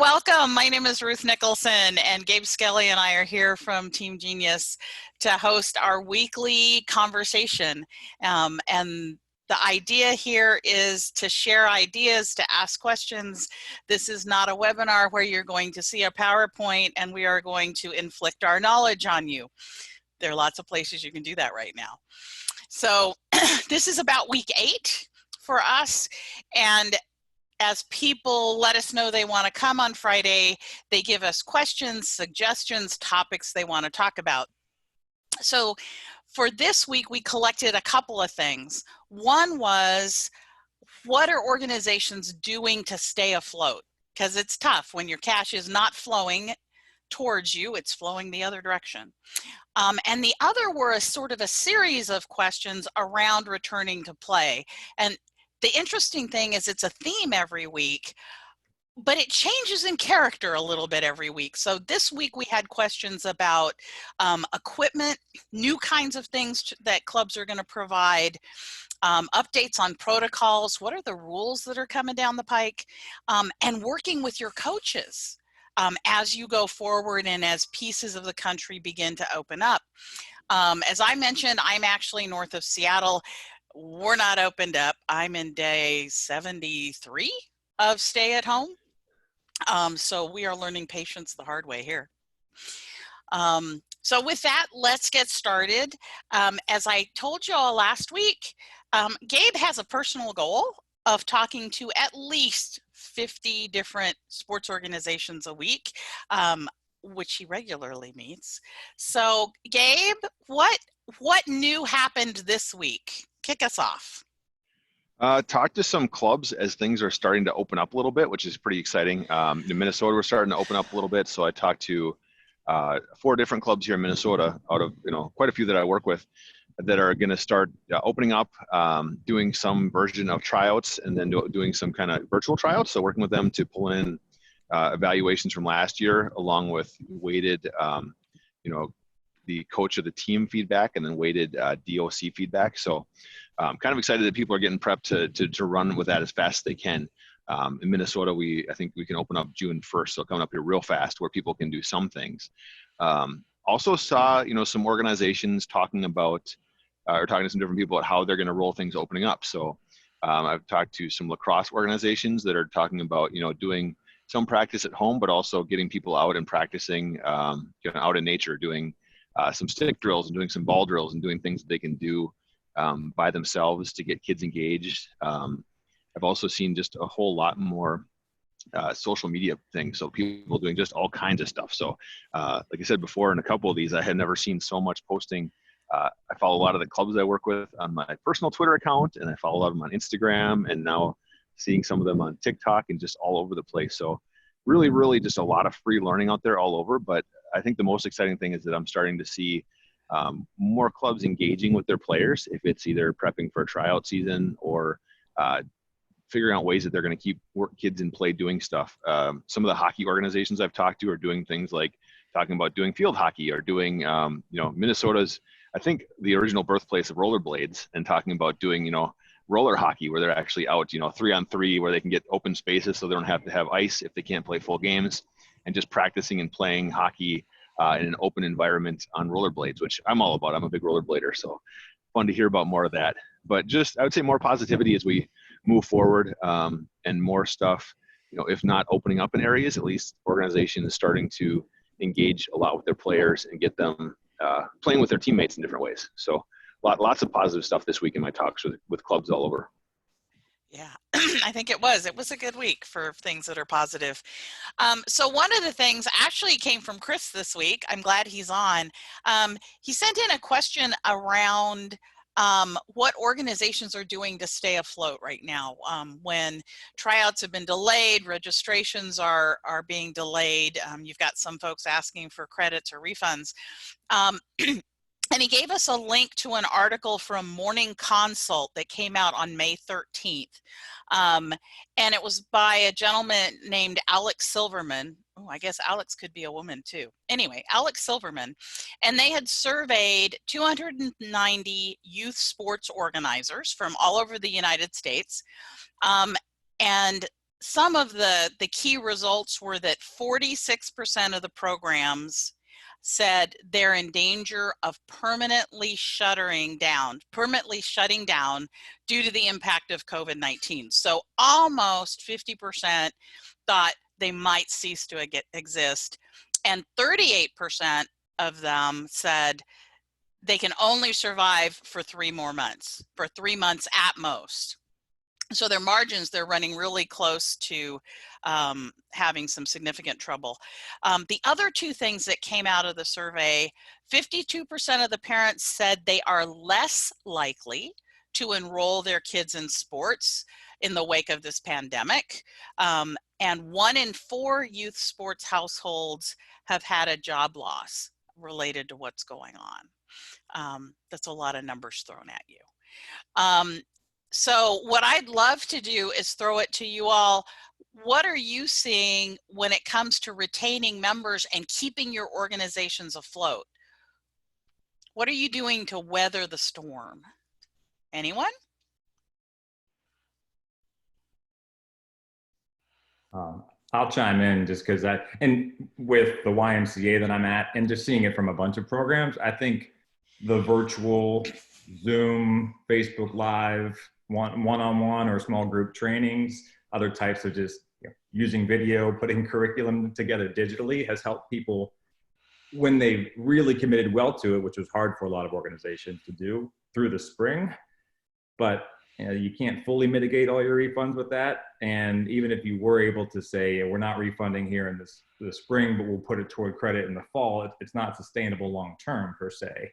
welcome. My name is Ruth Nicholson, and Gabe Skelly and I are here from Team Genius to host our weekly conversation. And the idea here is to share ideas, to ask questions. This is not a webinar where you're going to see a PowerPoint and we are going to inflict our knowledge on you. There are lots of places you can do that right now. So this is about week 8 for us, and as people let us know they want to come on Friday, they give us questions, suggestions, topics they want to talk about. So for this week, we collected a couple of things. One was, what are organizations doing to stay afloat? Because it's tough when your cash is not flowing towards you, it's flowing the other direction. And the other were a sort of a series of questions around returning to play. And the interesting thing is it's a theme every week, but it changes in character a little bit every week. So this week we had questions about equipment, new kinds of things that clubs are going to provide, updates on protocols, what are the rules that are coming down the pike, and working with your coaches as you go forward and as pieces of the country begin to open up. As I mentioned, I'm actually north of Seattle. We're not opened up. I'm in day 73 of stay at home. So we are learning patience the hard way here. So with that, let's get started. As I told you all last week, Gabe has a personal goal of talking to at least 50 different sports organizations a week, which he regularly meets. So Gabe, what new happened this week? Kick us off. Talk to some clubs as things are starting to open up a little bit, which is pretty exciting. In Minnesota, we're starting to open up a little bit. So I talked to 4 different clubs here in Minnesota out of, quite a few that I work with that are going to start opening up, doing some version of tryouts and then doing some kind of virtual tryouts. So working with them to pull in evaluations from last year, along with weighted, the coach of the team feedback and then weighted DOC feedback. So I'm kind of excited that people are getting prepped to run with that as fast as they can. In Minnesota, I think we can open up June 1st, so coming up here real fast where people can do some things. Also saw, some organizations talking about, or talking to some different people about how they're going to roll things opening up. So I've talked to some lacrosse organizations that are talking about, doing some practice at home, but also getting people out and practicing, out in nature, doing some stick drills and doing some ball drills and doing things that they can do by themselves to get kids engaged. I've also seen just a whole lot more social media things. So people doing just all kinds of stuff. So like I said before, in a couple of these, I had never seen so much posting. I follow a lot of the clubs I work with on my personal Twitter account, and I follow a lot of them on Instagram, and now seeing some of them on TikTok and just all over the place. So really, really just a lot of free learning out there all over. But I think the most exciting thing is that I'm starting to see more clubs engaging with their players, if it's either prepping for a tryout season or figuring out ways that they're going to keep kids in play doing stuff. Some of the hockey organizations I've talked to are doing things like talking about doing field hockey or doing, Minnesota's, I think, the original birthplace of rollerblades, and talking about doing, roller hockey where they're actually out, 3-on-3 where they can get open spaces so they don't have to have ice if they can't play full games, and just practicing and playing hockey in an open environment on rollerblades, which I'm all about. I'm a big rollerblader, so fun to hear about more of that. But just, I would say, more positivity as we move forward, and more stuff, if not opening up in areas, at least organizations starting to engage a lot with their players and get them playing with their teammates in different ways. So lots of positive stuff this week in my talks with clubs all over. Yeah, I think it was a good week for things that are positive. So one of the things actually came from Chris this week. I'm glad he's on. He sent in a question around what organizations are doing to stay afloat right now when tryouts have been delayed, registrations are being delayed. You've got some folks asking for credits or refunds. And he gave us a link to an article from Morning Consult that came out on May 13th. And it was by a gentleman named Alex Silverman. Oh, I guess Alex could be a woman too. Anyway, Alex Silverman. And they had surveyed 290 youth sports organizers from all over the United States. And some of the key results were that 46% of the programs said they're in danger of permanently shutting down due to the impact of COVID-19. So almost 50% thought they might cease to exist, and 38% of them said they can only survive for 3 more months, for 3 months at most. So their margins, they're running really close to having some significant trouble. The other two things that came out of the survey, 52% of the parents said they are less likely to enroll their kids in sports in the wake of this pandemic. And 1 in 4 youth sports households have had a job loss related to what's going on. That's a lot of numbers thrown at you. So what I'd love to do is throw it to you all. What are you seeing when it comes to retaining members and keeping your organizations afloat? What are you doing to weather the storm? Anyone? I'll chime in just because and with the YMCA that I'm at, and just seeing it from a bunch of programs, I think the virtual Zoom, Facebook Live, one-on-one or small group trainings, other types of just using video, putting curriculum together digitally has helped people when they really committed well to it, which was hard for a lot of organizations to do through the spring. But you can't fully mitigate all your refunds with that. And even if you were able to say, we're not refunding here in the spring, but we'll put it toward credit in the fall, it's not sustainable long-term per se.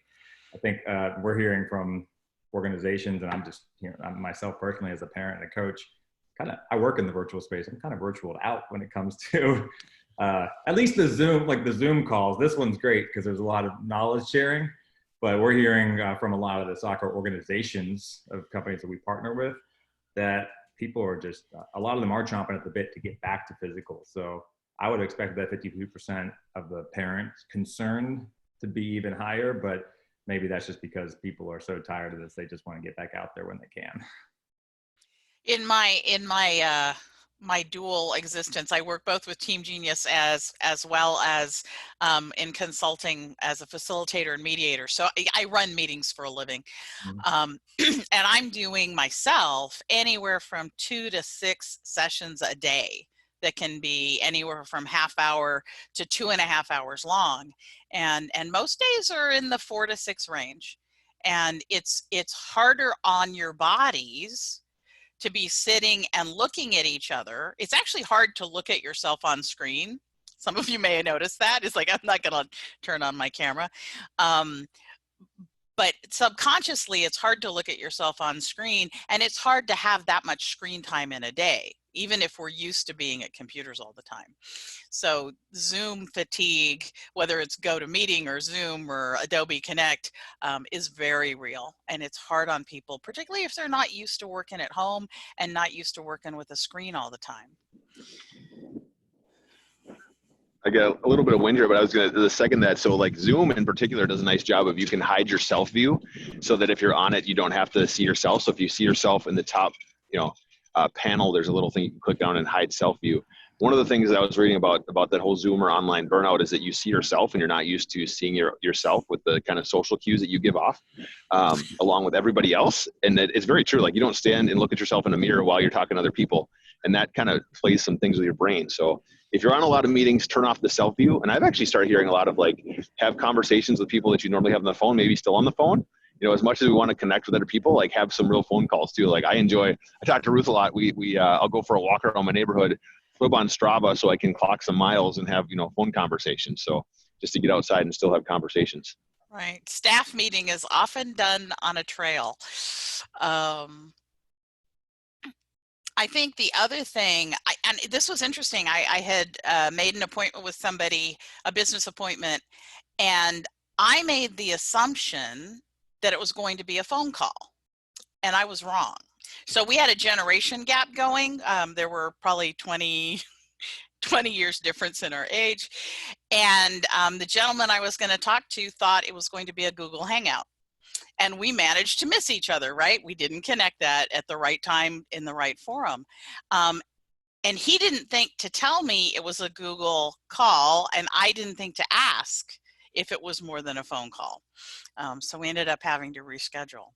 I think we're hearing from organizations, and I'm just, I'm myself personally as a parent and a coach, I work in the virtual space. I'm kind of virtual out when it comes to at least the Zoom calls. This one's great because there's a lot of knowledge sharing. But we're hearing from a lot of the soccer organizations of companies that we partner with that people are just, a lot of them are chomping at the bit to get back to physical. So I would expect that 52% of the parents concerned to be even higher, but maybe that's just because people are so tired of this, they just want to get back out there when they can. In my dual existence, I work both with Team Genius as well as in consulting as a facilitator and mediator. So I run meetings for a living. And I'm doing myself anywhere from 2 to 6 sessions a day that can be anywhere from half hour to 2.5 hours long. And most days are in the 4 to 6 range. And it's harder on your bodies to be sitting and looking at each other. It's actually hard to look at yourself on screen. Some of you may have noticed that. It's like, I'm not gonna turn on my camera. But subconsciously, it's hard to look at yourself on screen, and it's hard to have that much screen time in a day, even if we're used to being at computers all the time. So Zoom fatigue, whether it's GoToMeeting or Zoom or Adobe Connect, is very real, and it's hard on people, particularly if they're not used to working at home and not used to working with a screen all the time. I got a little bit of wind here, but I was going to second that. So like Zoom in particular does a nice job of, you can hide your self view so that if you're on it, you don't have to see yourself. So if you see yourself in the top, panel, there's a little thing you can click down and hide self view. One of the things that I was reading about that whole Zoom or online burnout is that you see yourself and you're not used to seeing yourself with the kind of social cues that you give off along with everybody else. And it's very true. Like, you don't stand and look at yourself in a mirror while you're talking to other people. And that kind of plays some things with your brain. So if you're on a lot of meetings, turn off the self view. And I've actually started hearing a lot of have conversations with people that you normally have on the phone, maybe still on the phone. As much as we want to connect with other people, have some real phone calls too. Like, I talk to Ruth a lot. I'll go for a walk around my neighborhood, flip on Strava so I can clock some miles and have, phone conversations. So just to get outside and still have conversations. Right. Staff meeting is often done on a trail. I think the other thing, and this was interesting, I had made an appointment with somebody, a business appointment, and I made the assumption that it was going to be a phone call, and I was wrong. So we had a generation gap going. There were probably 20 years difference in our age. And the gentleman I was going to talk to thought it was going to be a Google Hangout. And we managed to miss each other, right? We didn't connect that at the right time in the right forum. And he didn't think to tell me it was a Google call, and I didn't think to ask if it was more than a phone call. So we ended up having to reschedule.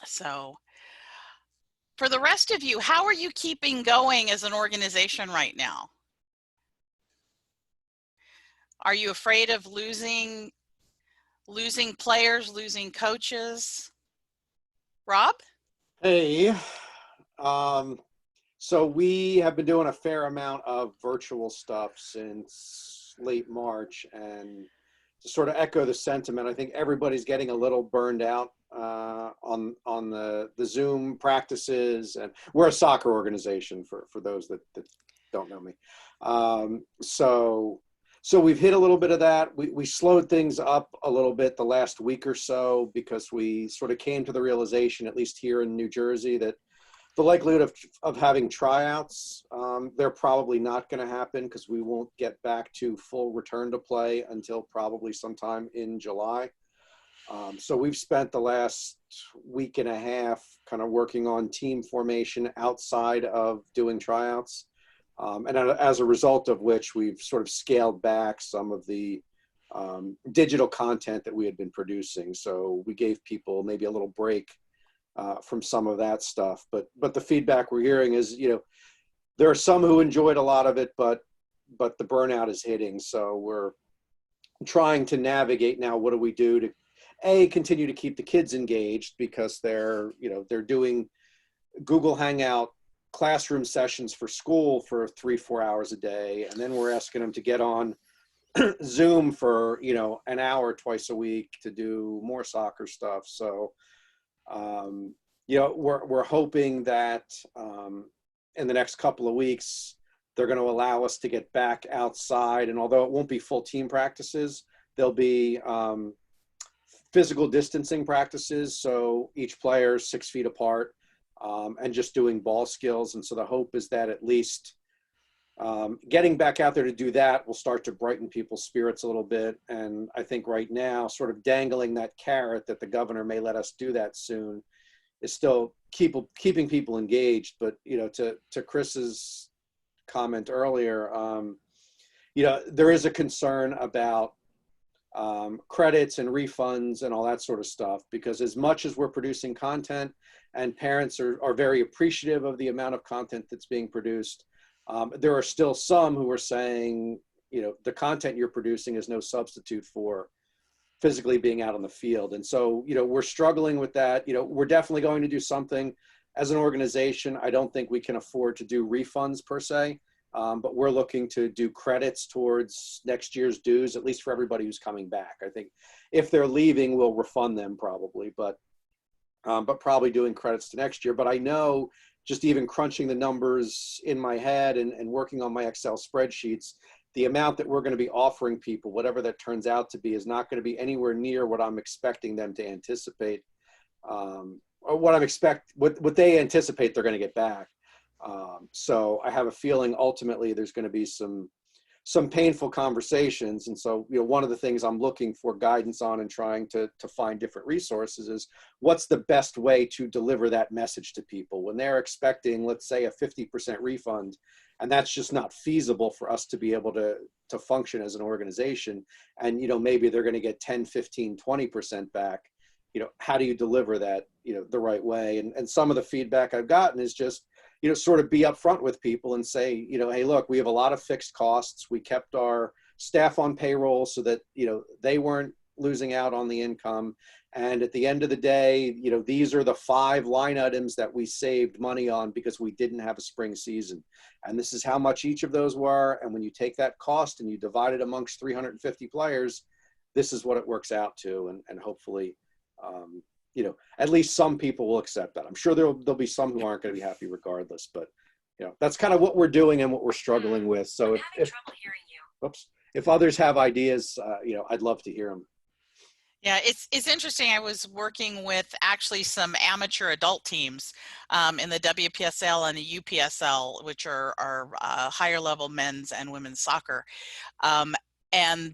So for the rest of you, how are you keeping going as an organization right now? Are you afraid of losing players, losing coaches? Rob? Hey, so we have been doing a fair amount of virtual stuff since late March, and to sort of echo the sentiment, I think everybody's getting a little burned out on the Zoom practices, and we're a soccer organization for those that don't know me. So we've hit a little bit of that. We slowed things up a little bit the last week or so because we sort of came to the realization, at least here in New Jersey, that the likelihood of having tryouts, they're probably not going to happen because we won't get back to full return to play until probably sometime in July. So we've spent the last week and a half kind of working on team formation outside of doing tryouts. And as a result of which, we've sort of scaled back some of the digital content that we had been producing. So we gave people maybe a little break from some of that stuff. But the feedback we're hearing is, there are some who enjoyed a lot of it, but the burnout is hitting. So we're trying to navigate now. What do we do to continue to keep the kids engaged, because they're doing Google Hangout classroom sessions for school for 3-4 hours a day, and then we're asking them to get on Zoom for an hour twice a week to do more soccer stuff. So we're hoping that in the next couple of weeks they're going to allow us to get back outside, and although it won't be full team practices, there'll be physical distancing practices, so each player is 6 feet apart. And just doing ball skills. And so the hope is that at least getting back out there to do that will start to brighten people's spirits a little bit. And I think right now, sort of dangling that carrot that the governor may let us do that soon is still keeping people engaged. But, to Chris's comment earlier, there is a concern about credits and refunds and all that sort of stuff, because as much as we're producing content and parents are very appreciative of the amount of content that's being produced, there are still some who are saying, the content you're producing is no substitute for physically being out on the field. And so, we're struggling with that. We're definitely going to do something as an organization. I don't think we can afford to do refunds per se, but we're looking to do credits towards next year's dues, at least for everybody who's coming back. I think if they're leaving, we'll refund them probably, but probably doing credits to next year. But I know, just even crunching the numbers in my head and working on my Excel spreadsheets, the amount that we're going to be offering people, whatever that turns out to be, is not going to be anywhere near what I'm expecting them to anticipate, or what they anticipate they're going to get back. So I have a feeling ultimately there's going to be some painful conversations. And so, one of the things I'm looking for guidance on and trying to find different resources is what's the best way to deliver that message to people when they're expecting, let's say, a 50% refund, and that's just not feasible for us to be able to function as an organization. And, maybe they're going to get 10, 15, 20% back. How do you deliver that, the right way? And some of the feedback I've gotten is just, sort of be upfront with people and say, hey, look, we have a lot of fixed costs. We kept our staff on payroll so that, they weren't losing out on the income. And at the end of the day, these are the 5 line items that we saved money on because we didn't have a spring season. And this is how much each of those were. And when you take that cost and you divide it amongst 350 players, this is what it works out to. And hopefully, at least some people will accept that. I'm sure there'll be some who aren't going to be happy regardless, but that's kind of what we're doing and what we're struggling with. So if others have ideas, I'd love to hear them. Yeah, it's interesting. I was working with actually some amateur adult teams in the WPSL and the UPSL, which are higher level men's and women's soccer. And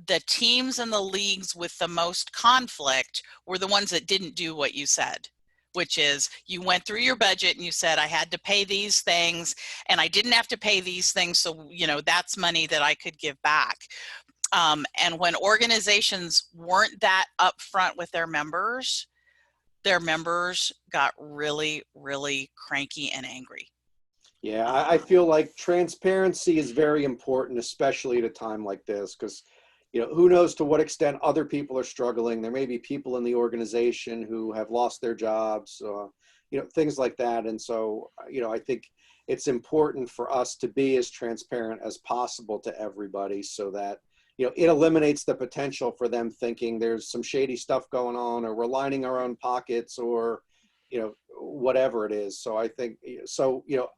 the teams and the leagues with the most conflict were the ones that didn't do what you said, which is you went through your budget and you said, I had to pay these things and I didn't have to pay these things. So, that's money that I could give back. And when organizations weren't that upfront with their members got really, really cranky and angry. Yeah, I feel like transparency is very important, especially at a time like this, because, who knows to what extent other people are struggling. There may be people in the organization who have lost their jobs, things like that. And so, I think it's important for us to be as transparent as possible to everybody so that, it eliminates the potential for them thinking there's some shady stuff going on, or we're lining our own pockets, or, whatever it is. So I think,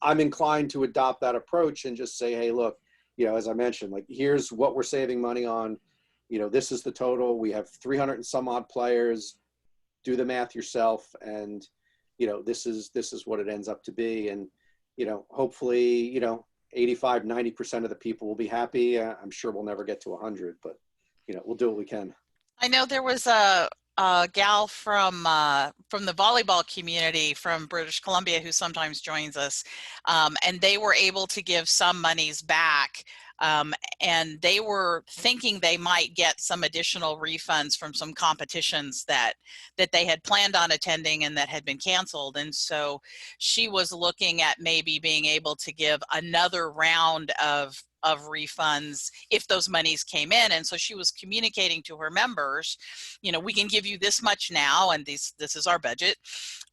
I'm inclined to adopt that approach and just say, hey, look, as I mentioned, like, here's what we're saving money on. This is the total. We have 300 and some odd players. Do the math yourself. And, this is what it ends up to be. And, hopefully, 85, 90% of the people will be happy. I'm sure we'll never get to 100, but, we'll do what we can. I know there was a gal from the volleyball community from British Columbia who sometimes joins us, and they were able to give some monies back, and they were thinking they might get some additional refunds from some competitions that they had planned on attending and that had been canceled. And so she was looking at maybe being able to give another round of refunds if those monies came in. And so she was communicating to her members, we can give you this much now, and this is our budget.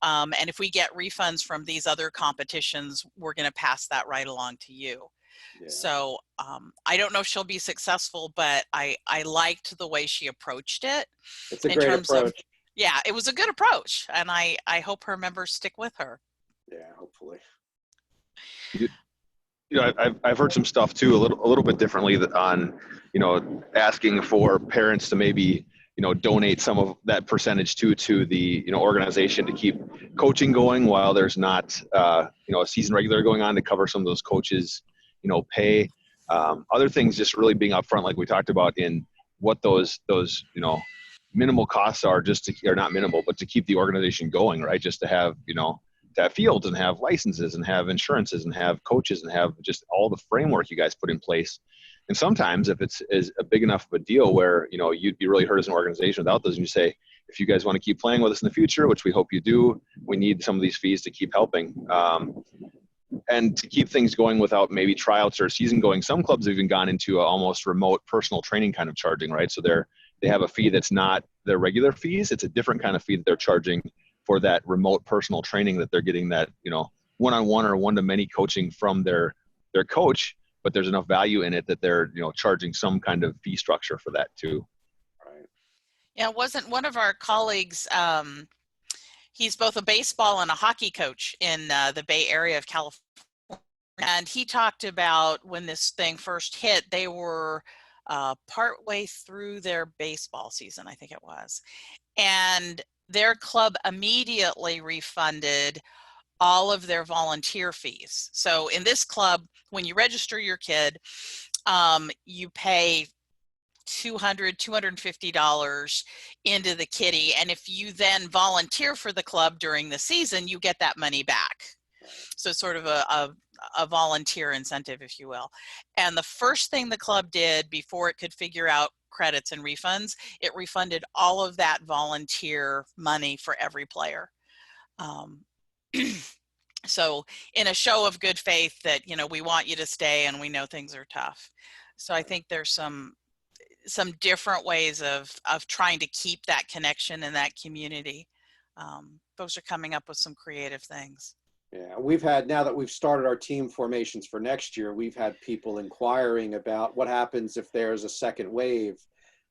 And if we get refunds from these other competitions, we're going to pass that right along to you. Yeah. So I don't know if she'll be successful, but I liked the way she approached it. It's a great approach. Yeah, it was a good approach. And I hope her members stick with her. Yeah, hopefully. I've heard some stuff too, a little bit differently on, asking for parents to maybe, donate some of that percentage to the, organization to keep coaching going while there's not, a season regular going on to cover some of those coaches, pay. Other things, just really being upfront, like we talked about, in what those, minimal costs are, or not minimal, but to keep the organization going, right? Just to have, to have fields and have licenses and have insurances and have coaches and have just all the framework you guys put in place. And sometimes if it's a big enough of a deal where, you'd be really hurt as an organization without those, and you say, if you guys want to keep playing with us in the future, which we hope you do, we need some of these fees to keep helping. And to keep things going without maybe tryouts or season going. Some clubs have even gone into a almost remote personal training kind of charging, right? So they have a fee that's not their regular fees. It's a different kind of fee that they're charging for that remote personal training, that they're getting that, one-on-one or one-to-many coaching from their coach, but there's enough value in it that they're, charging some kind of fee structure for that too. Right. Yeah, wasn't one of our colleagues, he's both a baseball and a hockey coach in the Bay Area of California. And he talked about when this thing first hit, they were partway through their baseball season, I think it was. And their club immediately refunded all of their volunteer fees. So in this club, when you register your kid, you pay $250 into the kitty. And if you then volunteer for the club during the season, you get that money back. So it's sort of a volunteer incentive, if you will. And the first thing the club did before it could figure out credits and refunds, it refunded all of that volunteer money for every player. So in a show of good faith that, we want you to stay and we know things are tough. So I think there's some different ways of trying to keep that connection in that community. Folks are coming up with some creative things. Yeah, we've had, now that we've started our team formations for next year, we've had people inquiring about what happens if there's a second wave.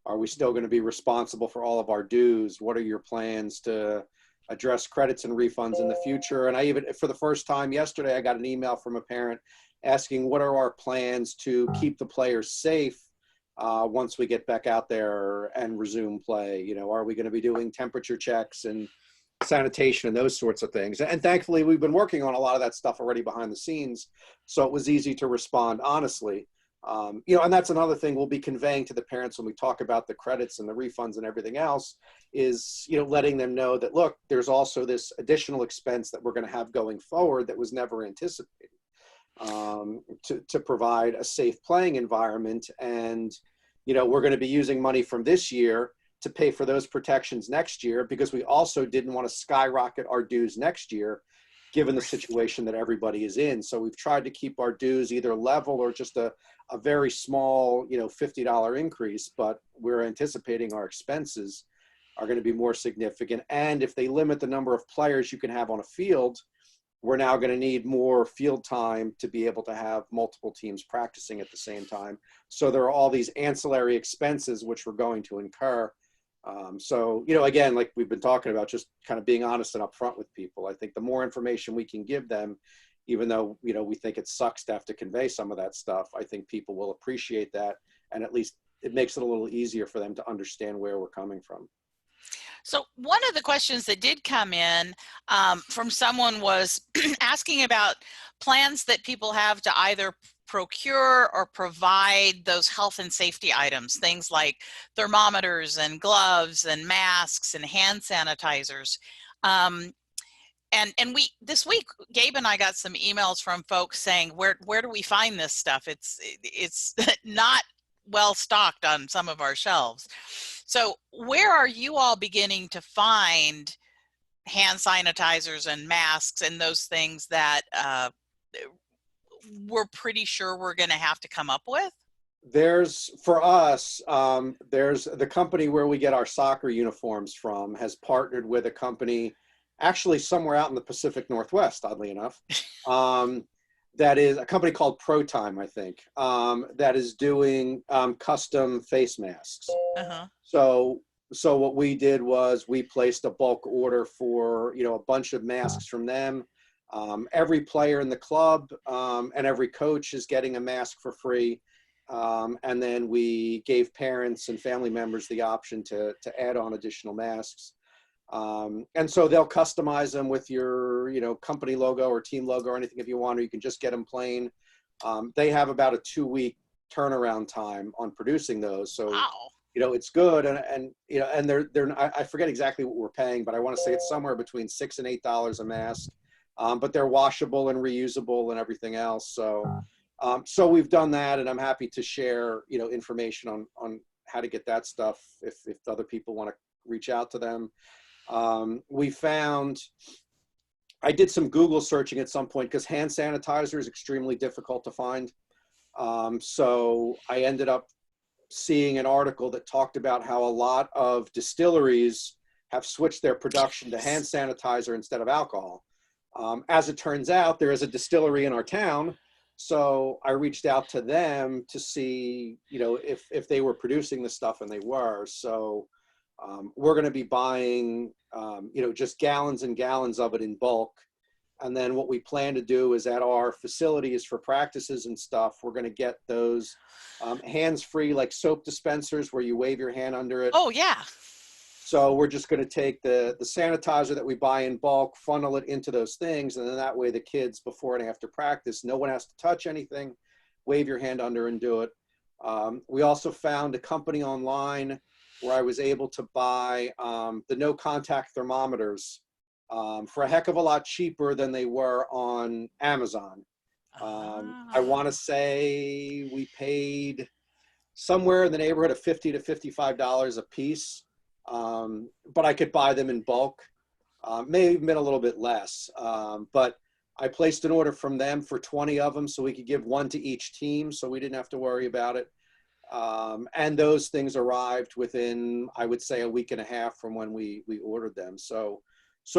Are we still going to be responsible for all of our dues? What are your plans to address credits and refunds in the future? And I even, for the first time yesterday, I got an email from a parent asking what are our plans to keep the players safe once we get back out there and resume play. Are we going to be doing temperature checks and sanitation and those sorts of things? And thankfully, we've been working on a lot of that stuff already behind the scenes, so it was easy to respond honestly. And that's another thing we'll be conveying to the parents when we talk about the credits and the refunds and everything else is, letting them know that, look, there's also this additional expense that we're going to have going forward that was never anticipated, to provide a safe playing environment. And, we're going to be using money from this year to pay for those protections next year, because we also didn't want to skyrocket our dues next year, given the situation that everybody is in. So we've tried to keep our dues either level or just a very small, $50 increase, but we're anticipating our expenses are going to be more significant. And if they limit the number of players you can have on a field, we're now going to need more field time to be able to have multiple teams practicing at the same time. So there are all these ancillary expenses which we're going to incur. So, again, like we've been talking about, just kind of being honest and upfront with people. I think the more information we can give them, even though, we think it sucks to have to convey some of that stuff, I think people will appreciate that. And at least it makes it a little easier for them to understand where we're coming from. So one of the questions that did come in from someone was asking about plans that people have to either procure or provide those health and safety items, things like thermometers and gloves and masks and hand sanitizers. And we this week, Gabe and I got some emails from folks saying, where do we find this stuff? It's not well stocked on some of our shelves. So where are you all beginning to find hand sanitizers and masks and those things that we're pretty sure we're going to have to come up with? For us, there's the company where we get our soccer uniforms from has partnered with a company actually somewhere out in the Pacific Northwest, oddly enough. That is a company called ProTime, I think, that is doing custom face masks. Uh-huh. So what we did was we placed a bulk order for, a bunch of masks from them. Every player in the club and every coach is getting a mask for free. And then we gave parents and family members the option to add on additional masks. And so they'll customize them with your, company logo or team logo or anything if you want, or you can just get them plain. They have about a 2-week turnaround time on producing those. So, wow. It's good. And they're, I forget exactly what we're paying, but I want to say it's somewhere between $6 and $8 a mask. But they're washable and reusable and everything else. So we've done that, and I'm happy to share, information on how to get that stuff if other people want to reach out to them. We found, I did some Google searching at some point because hand sanitizer is extremely difficult to find. So I ended up seeing an article that talked about how a lot of distilleries have switched their production to hand sanitizer instead of alcohol. As it turns out, there is a distillery in our town. So I reached out to them to see, if they were producing the stuff, and they were. So we're going to be buying, just gallons and gallons of it in bulk. And then what we plan to do is at our facilities for practices and stuff, we're going to get those hands-free, like soap dispensers where you wave your hand under it. Oh, yeah. So we're just going to take the sanitizer that we buy in bulk, funnel it into those things. And then that way the kids, before and after practice, no one has to touch anything, wave your hand under and do it. We also found a company online where I was able to buy the no contact thermometers for a heck of a lot cheaper than they were on Amazon. I want to say we paid somewhere in the neighborhood of $50 to $55 a piece. But I could buy them in bulk, maybe a little bit less. But I placed an order from them for 20 of them so we could give one to each team, so we didn't have to worry about it. And those things arrived within, I would say, a week and a half from when we ordered them. So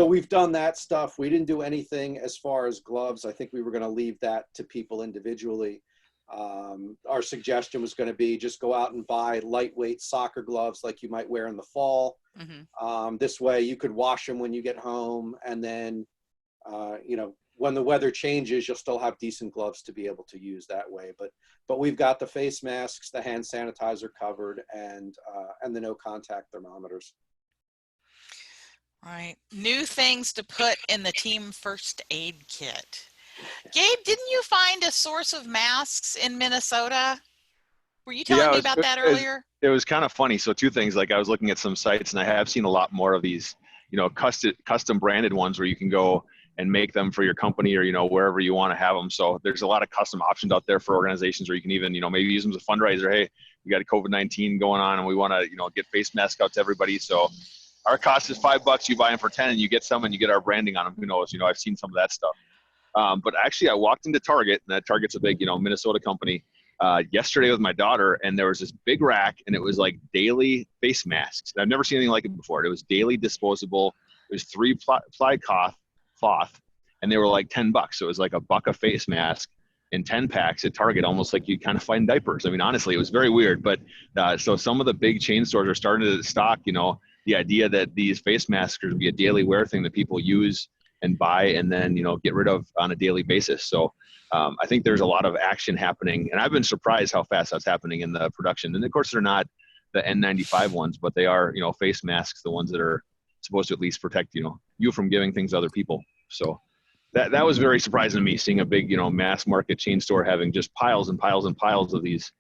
we've done that stuff. We didn't do anything as far as gloves. I think we were going to leave that to people individually. Our suggestion was going to be just go out and buy lightweight soccer gloves like you might wear in the fall. Mm-hmm. This way you could wash them when you get home, and then when the weather changes, you'll still have decent gloves to be able to use that way. But we've got the face masks, the hand sanitizer covered, and the no contact thermometers. Right. New things to put in the team first aid kit. Gabe, didn't you find a source of masks in Minnesota? Were you telling me it about was, that earlier? it was kind of funny. So two things, like I was looking at some sites and I have seen a lot more of these, custom branded ones where you can go and make them for your company or, wherever you want to have them. So there's a lot of custom options out there for organizations where you can even, maybe use them as a fundraiser. Hey, we got a COVID-19 going on and we want to, get face masks out to everybody. So our cost is $5. You buy them for 10 and you get some and you get our branding on them. Who knows? I've seen some of that stuff. But actually I walked into Target, and that Target's a big, Minnesota company, yesterday with my daughter, and there was this big rack and it was like daily face masks. I've never seen anything like it before. It was daily disposable. It was 3-ply cloth, and they were like $10. So it was like $1 a face mask in 10 packs at Target, almost like you kind of find diapers. I mean, honestly, it was very weird. But so some of the big chain stores are starting to stock, the idea that these face masks are going to be a daily wear thing that people use and buy and then, get rid of on a daily basis. So I think there's a lot of action happening, and I've been surprised how fast that's happening in the production. And of course, they're not the N95 ones, but they are, face masks, the ones that are supposed to at least protect, you from giving things to other people. So that was very surprising to me, seeing a big, mass market chain store having just piles and piles and piles of these,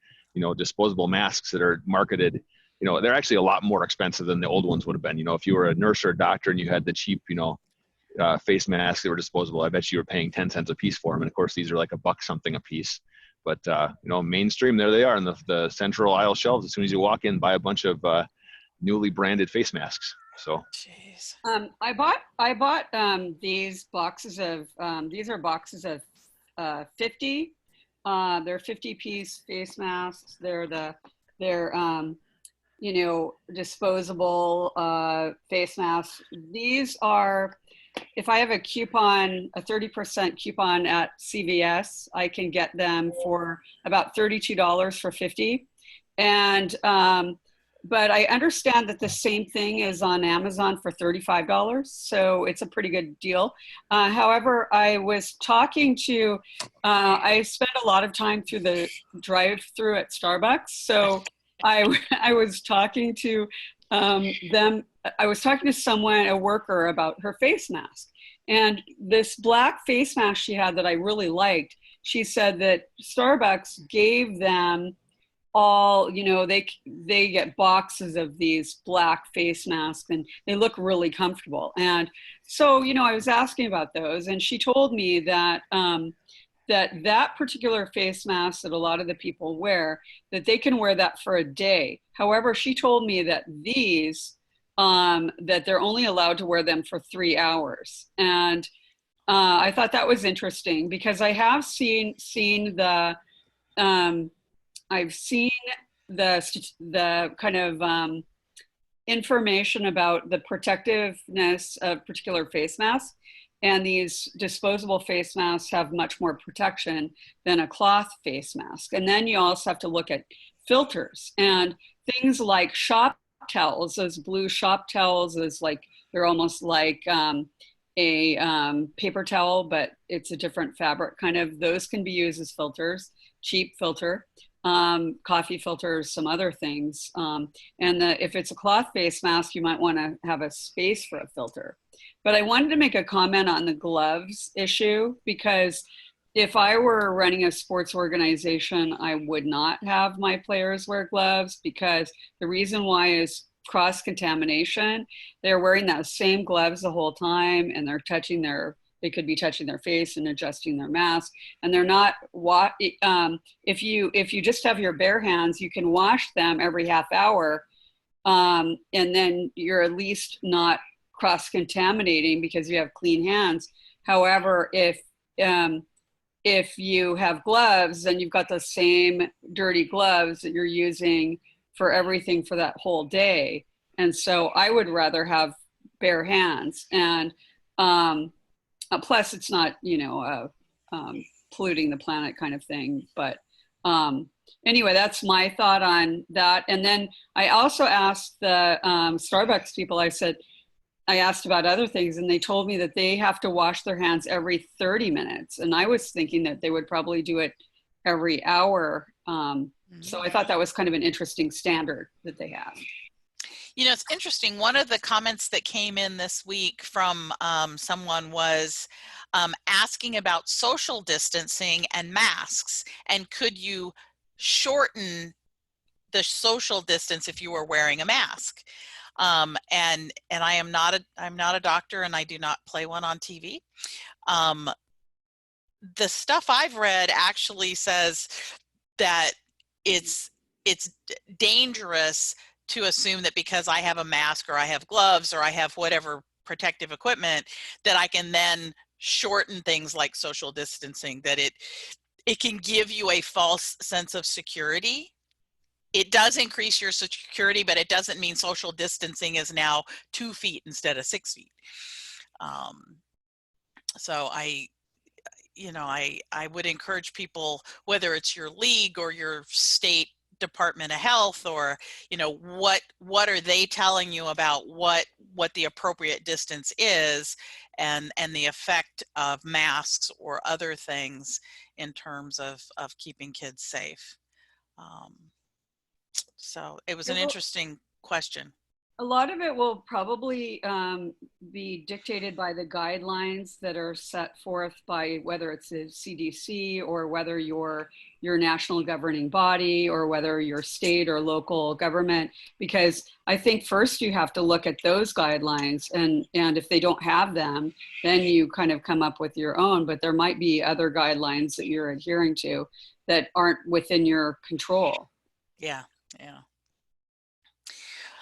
disposable masks that are marketed. They're actually a lot more expensive than the old ones would have been. If you were a nurse or a doctor and you had the cheap, face masks that were disposable, I bet you were paying 10 cents a piece for them. And of course, these are like $1 something a piece. But, mainstream, there they are in the central aisle shelves. As soon as you walk in, buy a bunch of newly branded face masks. So, Jeez. I bought these boxes of these are boxes of 50. They're 50-piece face masks. They're disposable face masks. These are, if I have a coupon, a 30% coupon at CVS, I can get them for about $32 for 50. And but I understand that the same thing is on Amazon for $35. So it's a pretty good deal. However, I was talking to, I spent a lot of time through the drive-through at Starbucks. So I was talking to them. I was talking to someone, a worker, about her face mask. And this black face mask she had that I really liked, she said that Starbucks gave them all, they get boxes of these black face masks and they look really comfortable. And so, I was asking about those, and she told me that that particular face mask that a lot of the people wear, that they can wear that for a day. However, she told me that these, that they're only allowed to wear them for 3 hours. And I thought that was interesting, because I have seen the, I've seen the kind of information about the protectiveness of particular face masks. And these disposable face masks have much more protection than a cloth face mask. And then you also have to look at filters and things like shop towels. Those blue shop towels is like, they're almost like a paper towel, but it's a different fabric kind of. Those can be used as filters, cheap filter. Coffee filters, some other things. If it's a cloth face mask, you might want to have a space for a filter. But I wanted to make a comment on the gloves issue, because if I were running a sports organization, I would not have my players wear gloves, because the reason why is cross-contamination. They're wearing that same gloves the whole time, and they're they could be touching their face and adjusting their mask, and they're not, if you just have your bare hands, you can wash them every half hour, and then you're at least not cross-contaminating because you have clean hands. However, if you have gloves, then you've got the same dirty gloves that you're using for everything for that whole day. And so I would rather have bare hands. And plus it's not, polluting the planet kind of thing. But anyway, that's my thought on that. And then I also asked the Starbucks people, I asked about other things, and they told me that they have to wash their hands every 30 minutes. And I was thinking that they would probably do it every hour. So I thought that was kind of an interesting standard that they have. It's interesting. One of the comments that came in this week from someone was asking about social distancing and masks, and could you shorten the social distance if you were wearing a mask. And I'm not a doctor, and I do not play one on TV. The stuff I've read actually says that it's dangerous to assume that because I have a mask or I have gloves or I have whatever protective equipment that I can then shorten things like social distancing, that it can give you a false sense of security. It does increase your security, but it doesn't mean social distancing is now 2 feet instead of 6 feet. So I would encourage people, whether it's your league or your state Department of Health, or what are they telling you about what the appropriate distance is, and the effect of masks or other things in terms of keeping kids safe. So it was an interesting question. A lot of it will probably be dictated by the guidelines that are set forth by whether it's the CDC or whether your national governing body or whether your state or local government, because I think first you have to look at those guidelines, and if they don't have them, then you kind of come up with your own, but there might be other guidelines that you're adhering to that aren't within your control. Yeah.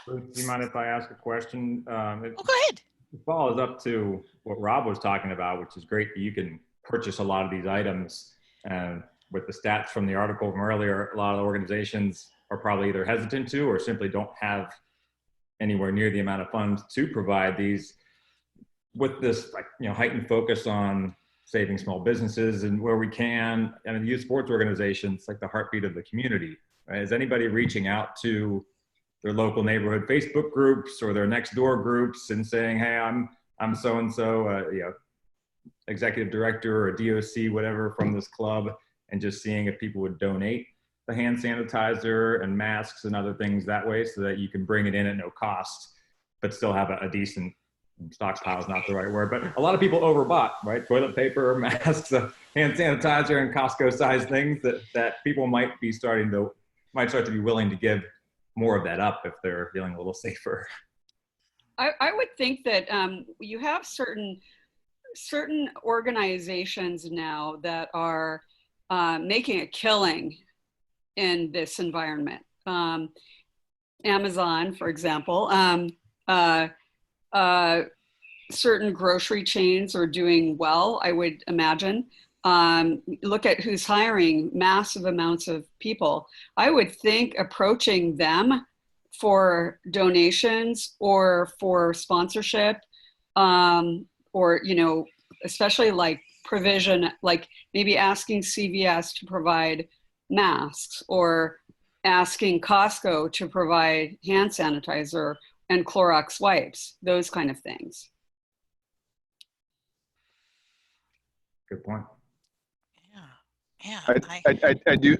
Do you mind if I ask a question? Go ahead. It follows up to what Rob was talking about, which is great that you can purchase a lot of these items. And with the stats from the article from earlier, a lot of organizations are probably either hesitant to or simply don't have anywhere near the amount of funds to provide these. With this, heightened focus on saving small businesses and where we can, I mean, youth sports organizations, like the heartbeat of the community. Right? Is anybody reaching out to their local neighborhood Facebook groups or their next door groups and saying, hey, I'm so-and-so, executive director or DOC, whatever, from this club, and just seeing if people would donate the hand sanitizer and masks and other things that way, so that you can bring it in at no cost, but still have a decent stockpile is not the right word, but a lot of people overbought, right? Toilet paper, masks, hand sanitizer, and Costco-sized things that people might start to be willing to give more of that up if they're feeling a little safer. I would think that you have certain organizations now that are making a killing in this environment. Amazon, for example, certain grocery chains are doing well, I would imagine. Look at who's hiring massive amounts of people. I would think approaching them for donations or for sponsorship, or, especially like provision, like maybe asking CVS to provide masks or asking Costco to provide hand sanitizer and Clorox wipes, those kind of things. Good point. Yeah.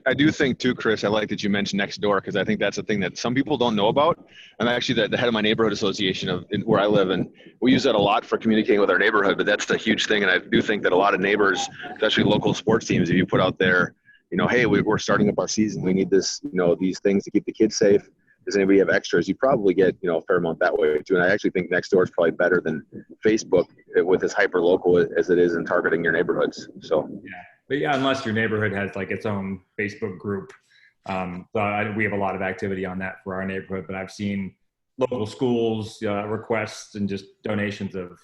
I do think too, Chris, I like that you mentioned Nextdoor, because I think that's a thing that some people don't know about. I'm actually the head of my neighborhood association where I live, and we use that a lot for communicating with our neighborhood, but that's a huge thing. And I do think that a lot of neighbors, especially local sports teams, if you put out there, hey, we're starting up our season, we need this, these things to keep the kids safe. Does anybody have extras? You probably get, a fair amount that way too. And I actually think Nextdoor is probably better than Facebook with as hyper local as it is in targeting your neighborhoods. So yeah. But yeah, unless your neighborhood has like its own Facebook group. So we have a lot of activity on that for our neighborhood, but I've seen local schools requests and just donations of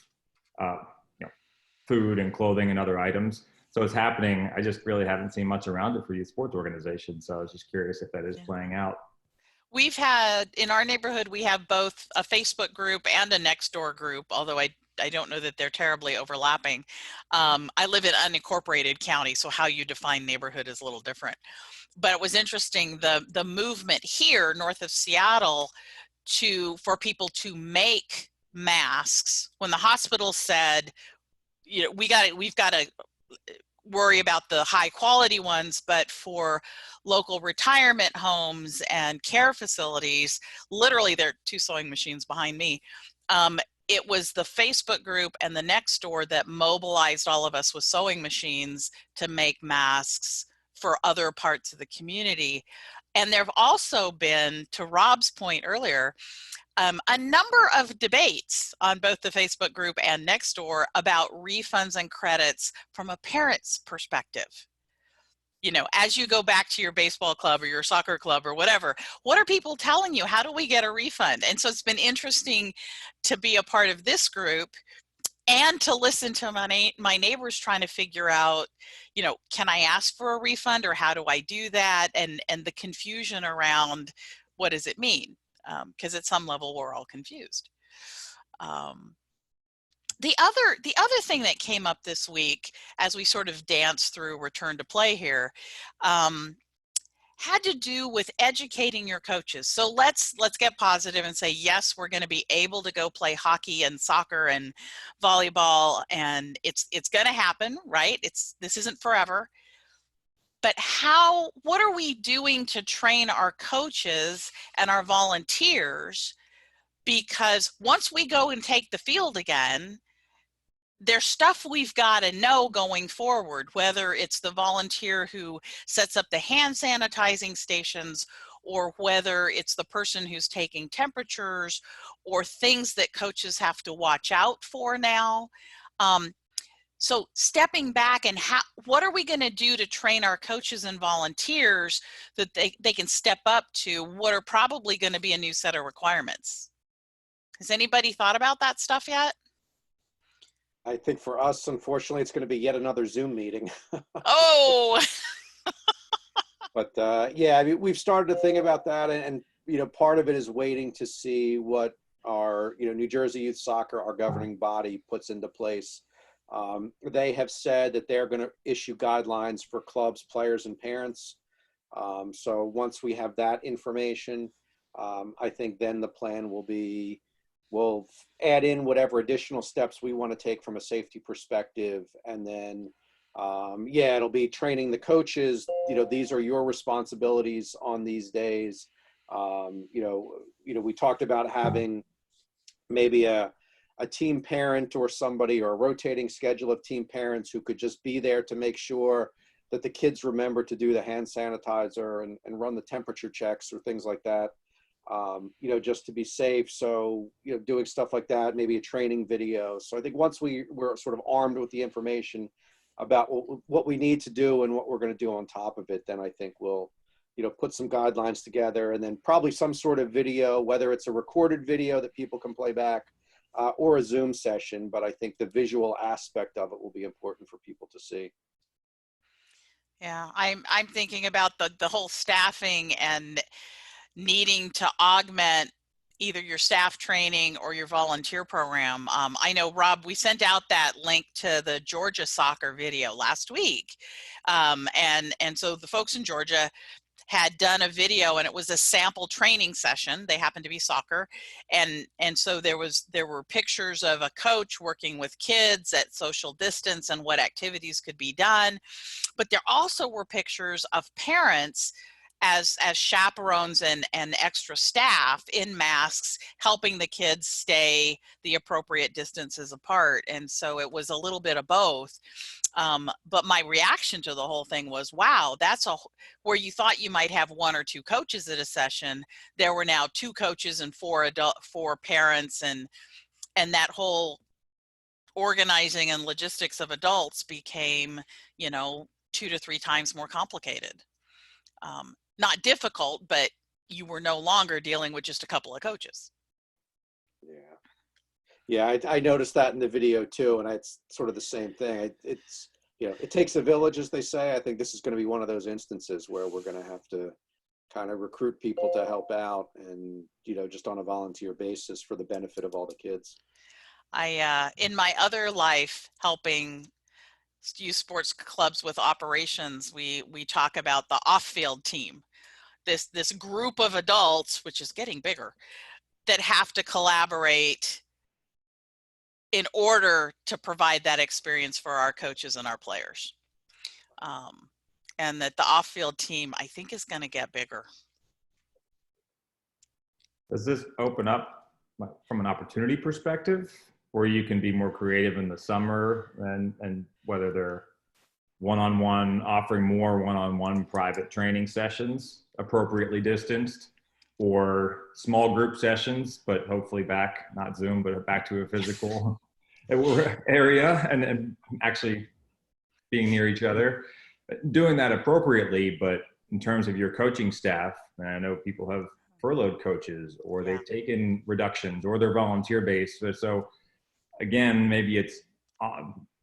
food and clothing and other items. So it's happening. I just really haven't seen much around it for youth sports organizations. So I was just curious if that is playing out. We've had, in our neighborhood, we have both a Facebook group and a Nextdoor group, although I don't know that they're terribly overlapping. I live in unincorporated county, so how you define neighborhood is a little different. But it was interesting, the movement here north of Seattle for people to make masks. When the hospital said, we've got to worry about the high quality ones, but for local retirement homes and care facilities, literally there are 2 sewing machines behind me. It was the Facebook group and the Nextdoor that mobilized all of us with sewing machines to make masks for other parts of the community. And there have also been, to Rob's point earlier, a number of debates on both the Facebook group and Nextdoor about refunds and credits from a parent's perspective. You know, as you go back to your baseball club or your soccer club or whatever, what are people telling you? How do we get a refund? And so it's been interesting to be a part of this group and to listen to my neighbors trying to figure out, you know, can I ask for a refund, or how do I do that? And the confusion around what does it mean? Because at some level we're all confused. The other thing that came up this week as we sort of dance through return to play here had to do with educating your coaches. So let's get positive and say, yes, we're going to be able to go play hockey and soccer and volleyball, and it's going to happen, right? This isn't forever. But what are we doing to train our coaches and our volunteers? Because once we go and take the field again, there's stuff we've got to know going forward, whether it's the volunteer who sets up the hand sanitizing stations, or whether it's the person who's taking temperatures, or things that coaches have to watch out for now. So stepping back, and what are we going to do to train our coaches and volunteers that they can step up to what are probably going to be a new set of requirements? Has anybody thought about that stuff yet? I think for us, unfortunately, it's going to be yet another Zoom meeting. Oh, But yeah, I mean, we've started to think about that, and you know, part of it is waiting to see what our, you know, New Jersey Youth Soccer, our governing body, puts into place. They have said that they're going to issue guidelines for clubs, players, and parents. So once we have that information, I think then the plan will be, we'll add in whatever additional steps we want to take from a safety perspective. And then, yeah, it'll be training the coaches, you know, these are your responsibilities on these days. You know, we talked about having maybe a team parent or somebody, or a rotating schedule of team parents who could just be there to make sure that the kids remember to do the hand sanitizer and run the temperature checks or things like that. You know, just to be safe. So, you know, doing stuff like that, maybe a training video. So I think once we're sort of armed with the information about what we need to do and what we're going to do on top of it, then I think we'll, you know, put some guidelines together, and then probably some sort of video, whether it's a recorded video that people can play back, or a Zoom session. But I think the visual aspect of it will be important for people to see. yeah, I'm thinking about the whole staffing and needing to augment either your staff training or your volunteer program. I know, Rob, we sent out that link to the Georgia soccer video last week. And so the folks in Georgia had done a video, and it was a sample training session. They happened to be soccer. And so there were pictures of a coach working with kids at social distance and what activities could be done. But there also were pictures of parents as chaperones and extra staff in masks, helping the kids stay the appropriate distances apart. And so it was a little bit of both. But my reaction to the whole thing was, wow, where you thought you might have one or two coaches at a session, there were now 2 coaches and 4 parents, and that whole organizing and logistics of adults became, you know, 2 to 3 times more complicated. Not difficult, but you were no longer dealing with just a couple of coaches. Yeah, I noticed that in the video too, and it's sort of the same thing. It's, you know, it takes a village, as they say. I think this is going to be one of those instances where we're going to have to kind of recruit people to help out, and, you know, just on a volunteer basis for the benefit of all the kids. In my other life, helping youth sports clubs with operations, we talk about the off-field team. This group of adults, which is getting bigger, that have to collaborate in order to provide that experience for our coaches and our players. And that the off-field team, I think, is going to get bigger. Does this open up from an opportunity perspective, where you can be more creative in the summer, and whether they're one-on-one, offering more one-on-one private training sessions, appropriately distanced, or small group sessions, but hopefully back, not Zoom, but back to a physical area and actually being near each other. Doing that appropriately, but in terms of your coaching staff, and I know people have furloughed coaches, or they've taken reductions, or they're volunteer based. So again, maybe it's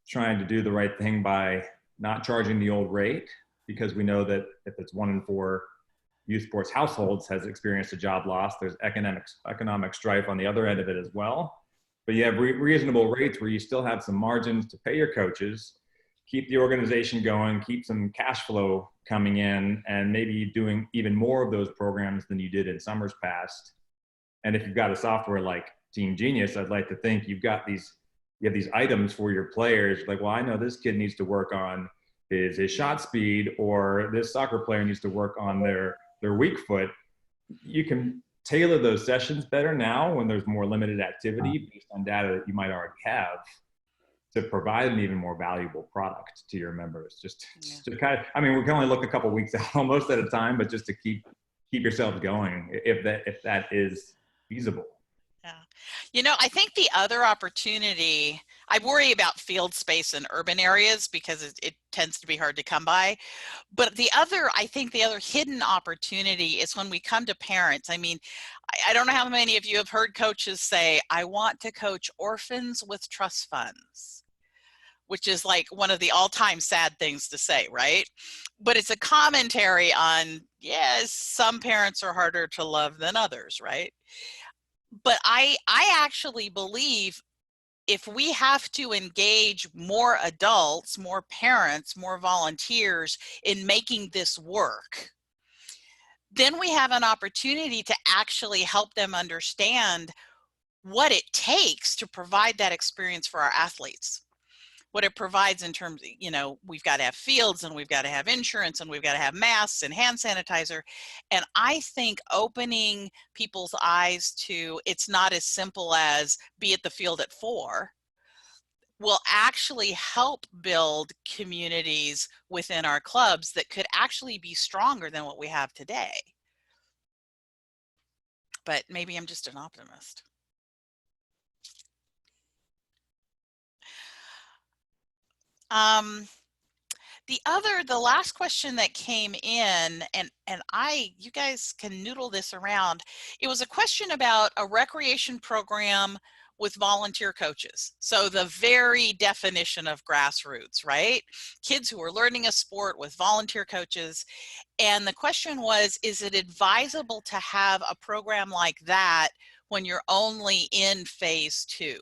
trying to do the right thing by not charging the old rate, because we know that if it's 1 in 4 youth sports households has experienced a job loss, there's economic strife on the other end of it as well. But you have reasonable rates where you still have some margins to pay your coaches, keep the organization going, keep some cash flow coming in, and maybe doing even more of those programs than you did in summers past. And if you've got a software like Team Genius, I'd like to think you have these items for your players. Like, well, I know this kid needs to work on his shot speed, or this soccer player needs to work on their weak foot. You can tailor those sessions better now when there's more limited activity based on data that you might already have, to provide an even more valuable product to your members. Just to kind of, I mean, we can only look a couple weeks out almost at a time, but just to keep yourselves going if that is feasible. Yeah. You know, I think the other opportunity, I worry about field space in urban areas because it tends to be hard to come by. But I think the other hidden opportunity is when we come to parents. I mean, I don't know how many of you have heard coaches say, I want to coach orphans with trust funds, which is like one of the all-time sad things to say, right? But it's a commentary on, yes, some parents are harder to love than others, right? But I actually believe if we have to engage more adults, more parents, more volunteers in making this work, then we have an opportunity to actually help them understand what it takes to provide that experience for our athletes. What it provides in terms of, you know, we've got to have fields, and we've got to have insurance, and we've got to have masks and hand sanitizer. And I think opening people's eyes to it's not as simple as be at the field at 4 will actually help build communities within our clubs that could actually be stronger than what we have today. But maybe I'm just an optimist. The last question that came in, and you guys can noodle this around. It was a question about a recreation program with volunteer coaches. So the very definition of grassroots, right? Kids who are learning a sport with volunteer coaches. And the question was, is it advisable to have a program like that when you're only in phase 2,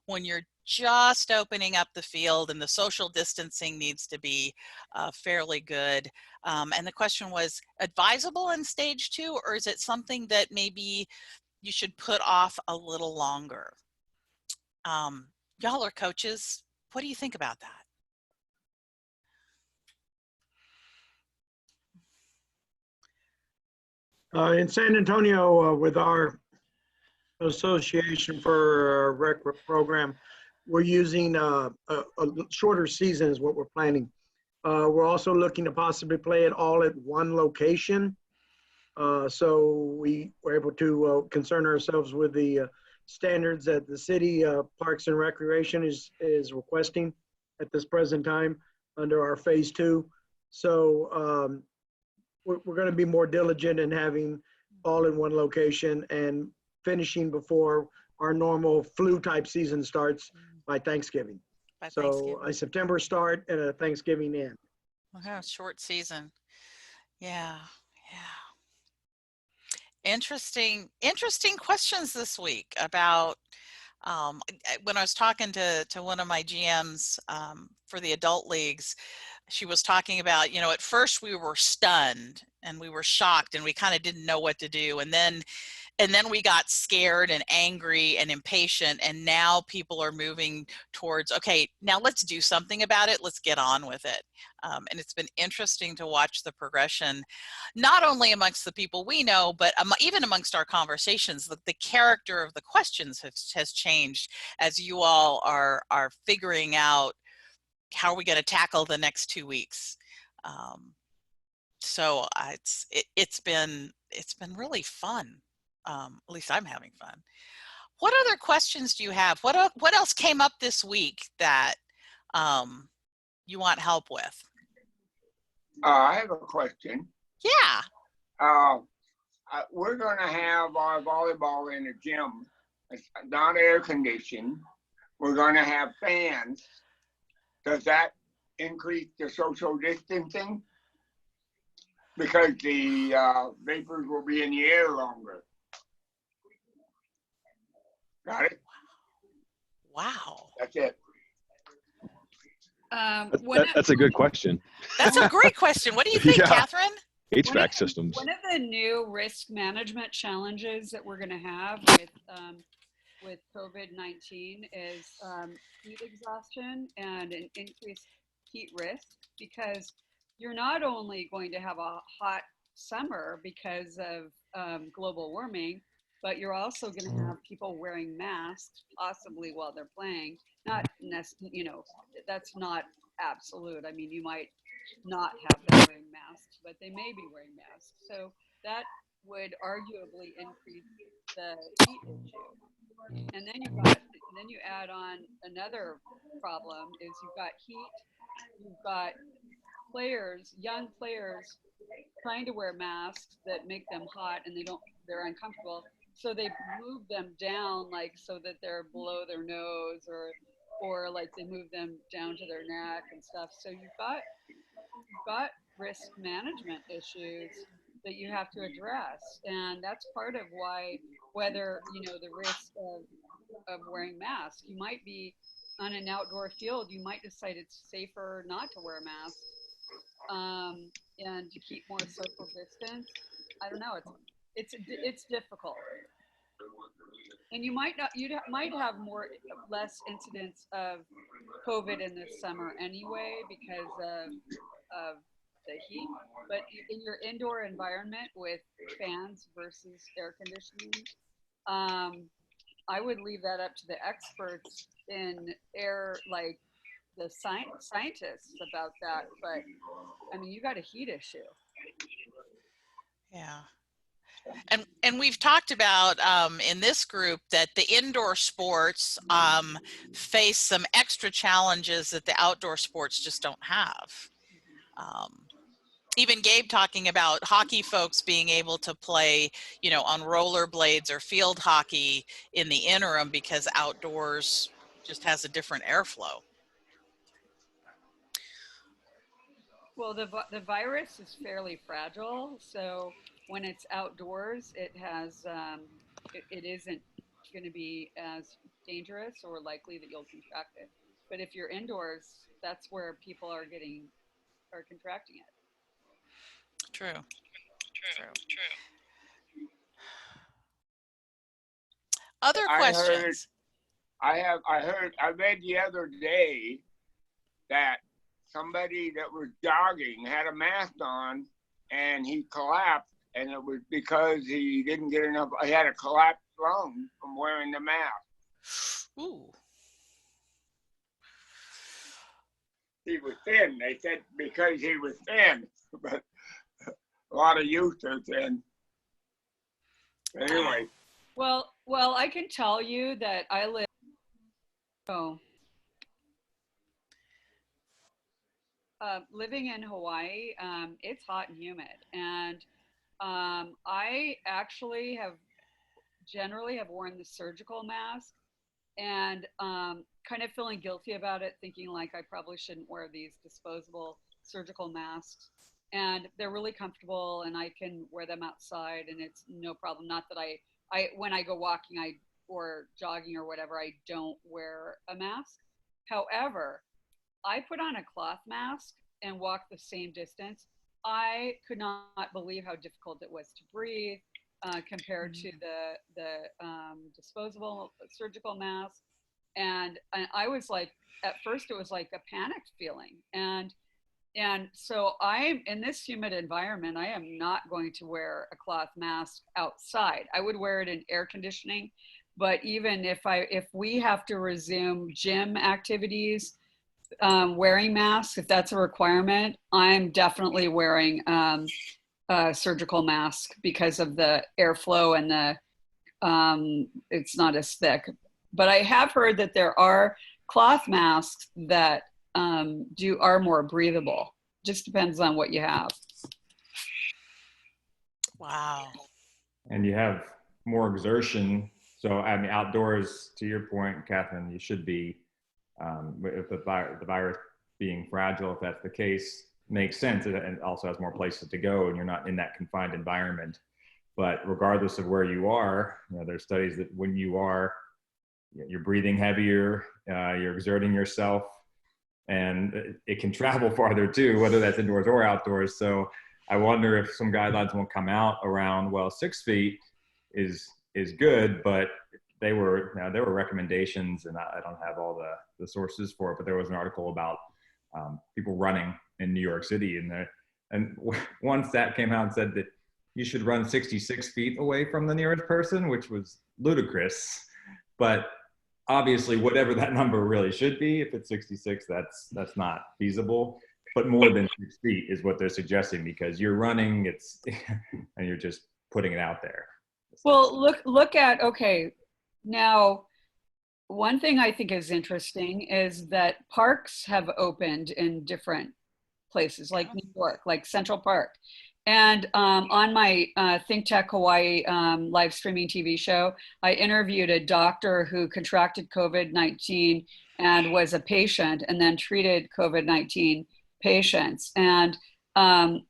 when you're just opening up the field and the social distancing needs to be fairly good? And the question was, advisable in stage 2, or is it something that maybe you should put off a little longer? Y'all are coaches. What do you think about that? In San Antonio, with our association for rec program, we're using a shorter season is what we're planning. We're also looking to possibly play it all at one location. So we were able to concern ourselves with the standards that the city Parks and Recreation is requesting at this present time under our phase 2. So we're going to be more diligent in having all in one location and finishing before our normal flu type season starts by Thanksgiving. So a September start and a Thanksgiving end. Okay, short season. Yeah. Interesting questions this week about when I was talking to one of my GMs for the adult leagues. She was talking about, you know, at first we were stunned and we were shocked and we kind of didn't know what to do, and then we got scared and angry and impatient, and now people are moving towards, okay, now let's do something about it, let's get on with it. And it's been interesting to watch the progression, not only amongst the people we know, but even amongst our conversations. The character of the questions has changed as you all are figuring out how are we going to tackle the next 2 weeks? So it's been really fun. At least I'm having fun. What other questions do you have? What else came up this week that you want help with? I have a question. Yeah. We're going to have our volleyball in a gym. It's not air conditioned. We're going to have fans. Does that increase the social distancing? Because the vapors will be in the air longer. Got it? Wow. That's it. That's a good question. That's a great question. What do you think, Yeah. Catherine? HVAC systems. One of the new risk management challenges that we're going to have with COVID-19 is heat exhaustion and an increased heat risk, because you're not only going to have a hot summer because of global warming, but you're also going to have people wearing masks possibly while they're playing. Not that's not absolute. I mean, you might not have them wearing masks, but they may be wearing masks. So that would arguably increase the heat issue. And then you add on another problem is you've got heat, you've got young players trying to wear masks that make them hot and they're uncomfortable. So they move them down so that they're below their nose or like they move them down to their neck and stuff. So you've got risk management issues that you have to address. And that's part of why, whether, the risk of wearing masks, you might be on an outdoor field, you might decide it's safer not to wear a mask and to keep more social distance. I don't know. It's difficult. And you might have less incidents of COVID in this summer anyway because of the heat. But in your indoor environment with fans versus air conditioning, I would leave that up to the experts in air, like the scientists about that. But I mean, you got a heat issue. Yeah. And we've talked about in this group that the indoor sports face some extra challenges that the outdoor sports just don't have. Even Gabe talking about hockey folks being able to play, on rollerblades or field hockey in the interim because outdoors just has a different airflow. Well, the virus is fairly fragile, so when it's outdoors, it isn't going to be as dangerous or likely that you'll contract it. But if you're indoors, that's where people are contracting it. True. Other questions? I read the other day that somebody that was jogging had a mask on and he collapsed, and it was because he didn't get enough. He had a collapsed lung from wearing the mask. Ooh. He was thin. They said because he was thin, but a lot of youth are thin. Anyway. Well, I can tell you that I live. Living in Hawaii, it's hot and humid, and I actually generally have worn the surgical mask, and kind of feeling guilty about it, thinking like I probably shouldn't wear these disposable surgical masks. And they're really comfortable, and I can wear them outside, and it's no problem. Not that I when I go walking or jogging or whatever, I don't wear a mask. However, I put on a cloth mask and walk the same distance. I could not believe how difficult it was to breathe compared to the disposable surgical mask. And I was like, at first it was like a panicked feeling. And so I'm in this humid environment, I am not going to wear a cloth mask outside. I would wear it in air conditioning, but even if we have to resume gym activities, wearing masks, if that's a requirement, I'm definitely wearing a surgical mask because of the airflow and it's not as thick. But I have heard that there are cloth masks that are more breathable. Just depends on what you have. Wow. And you have more exertion. So, I mean, outdoors, to your point, Catherine, you should be, if the virus being fragile, if that's the case, makes sense. And also has more places to go, and you're not in that confined environment. But regardless of where you are, there's studies that when you're breathing heavier, you're exerting yourself, and it can travel farther too, whether that's indoors or outdoors. So I wonder if some guidelines will come out around, well, 6 feet is good, but there were recommendations, and I don't have all the sources for it, but there was an article about people running in New York City, and once that came out and said that you should run 66 feet away from the nearest person, which was ludicrous. But obviously, whatever that number really should be, if it's 66, that's not feasible. But more than 6 feet is what they're suggesting, because you're running, and you're just putting it out there. Well, look at, okay, now, one thing I think is interesting is that parks have opened in different places, like New York, like Central Park. And on my Think Tech Hawaii live streaming TV show, I interviewed a doctor who contracted COVID-19 and was a patient and then treated COVID-19 patients. And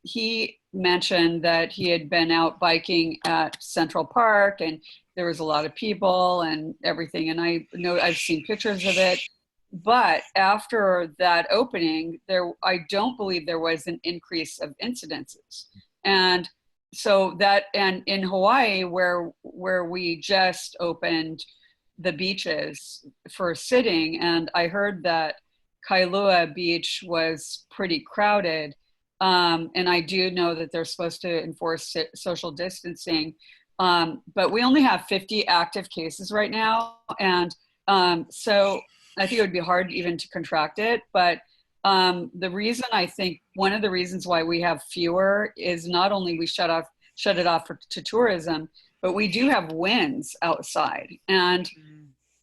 he mentioned that he had been out biking at Central Park and there was a lot of people and everything. And I know I've seen pictures of it. But after that opening, I don't believe there was an increase of incidences. And so and in Hawaii, where we just opened the beaches for sitting, and I heard that Kailua Beach was pretty crowded. And I do know that they're supposed to enforce social distancing. But we only have 50 active cases right now. And so I think it would be hard even to contract it. But the reason, I think one of the reasons why we have fewer is not only we shut it off to tourism, but we do have winds outside. And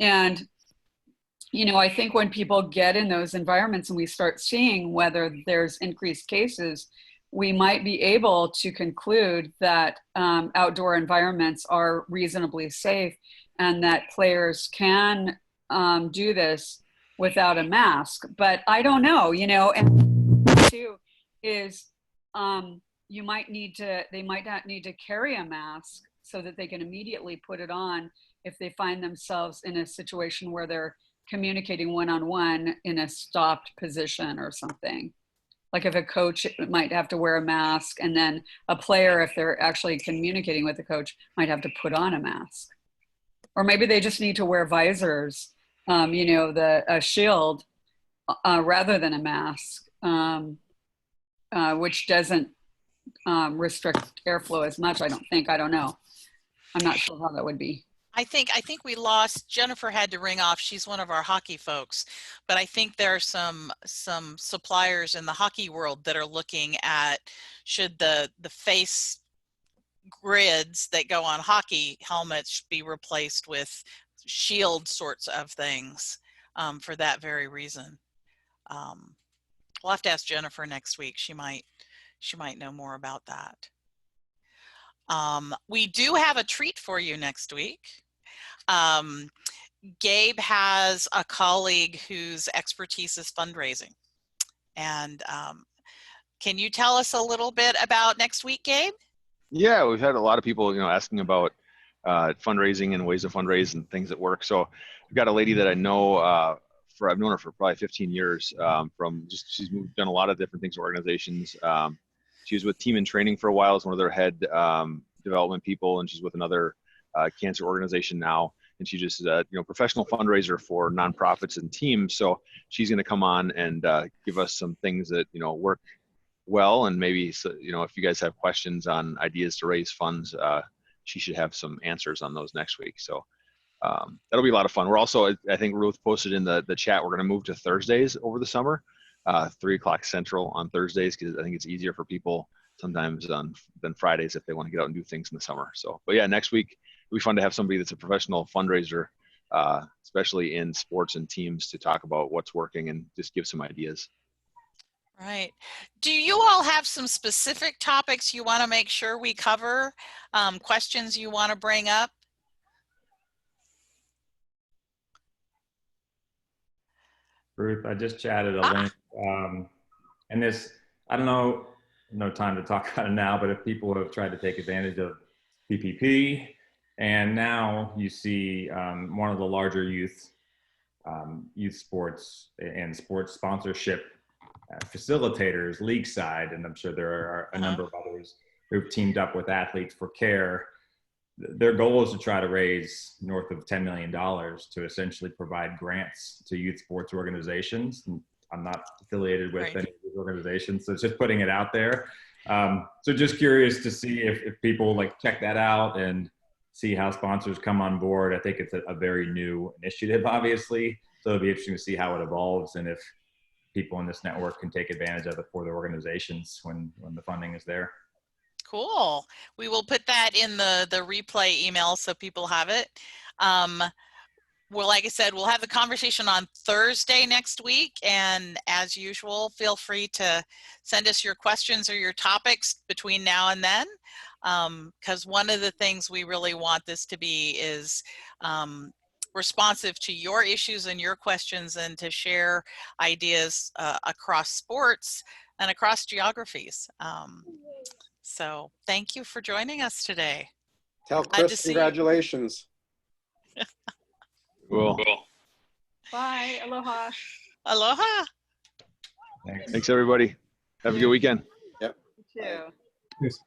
I think when people get in those environments and we start seeing whether there's increased cases, we might be able to conclude that outdoor environments are reasonably safe and that players can do this without a mask. But I don't know, and too is they might not need to carry a mask so that they can immediately put it on if they find themselves in a situation where they're communicating one-on-one in a stopped position or something. Like if a coach might have to wear a mask, and then a player, if they're actually communicating with the coach, might have to put on a mask. Or maybe they just need to wear visors, a shield rather than a mask, which doesn't restrict airflow as much, I don't think. I don't know. I'm not sure how that would be. I think we lost, Jennifer had to ring off. She's one of our hockey folks, but I think there are some suppliers in the hockey world that are looking at should the face grids that go on hockey helmets be replaced with shield sorts of things for that very reason. We'll have to ask Jennifer next week. She might know more about that. We do have a treat for you next week. Gabe has a colleague whose expertise is fundraising. And can you tell us a little bit about next week, Gabe? Yeah, we've had a lot of people, asking about fundraising and ways to fundraise and things that work. So I've got a lady that I know, I've known her for probably 15 years. She's done a lot of different things for organizations. She was with Team in Training for a while as one of their head development people, and she's with another cancer organization now. And she just is a professional fundraiser for nonprofits and teams. So she's going to come on and give us some things that work well, and maybe if you guys have questions on ideas to raise funds, she should have some answers on those next week. So that'll be a lot of fun. We're also, I think Ruth posted in the chat, we're going to move to Thursdays over the summer, 3:00 Central on Thursdays, because I think it's easier for people sometimes than Fridays if they want to get out and do things in the summer. So, but yeah, next week it'll be fun to have somebody that's a professional fundraiser, especially in sports and teams, to talk about what's working and just give some ideas. Right. Do you all have some specific topics you want to make sure we cover? Questions you want to bring up? Ruth, I just chatted a link. And this, I don't know, no time to talk about it now, but if people have tried to take advantage of PPP, and now you see one of the larger youth sports and sports sponsorship facilitators, league side, and I'm sure there are a number of others who've teamed up with Athletes for Care. Their goal is to try to raise north of $10 million to essentially provide grants to youth sports organizations. And I'm not affiliated with any of these organizations, so it's just putting it out there. So just curious to see if people like check that out and see how sponsors come on board. I think it's a very new initiative, obviously. So it'll be interesting to see how it evolves and if people in this network can take advantage of it for their organizations when the funding is there. Cool. We will put that in the replay email so people have it. Well, like I said, we'll have the conversation on Thursday next week. And as usual, feel free to send us your questions or your topics between now and then. Because one of the things we really want this to be is responsive to your issues and your questions, and to share ideas across sports and across geographies. So thank you for joining us today. Tell Chris congratulations. Cool. Bye. Aloha. Aloha. Thanks. Thanks everybody. Have a good weekend. Yep. You too. Yes.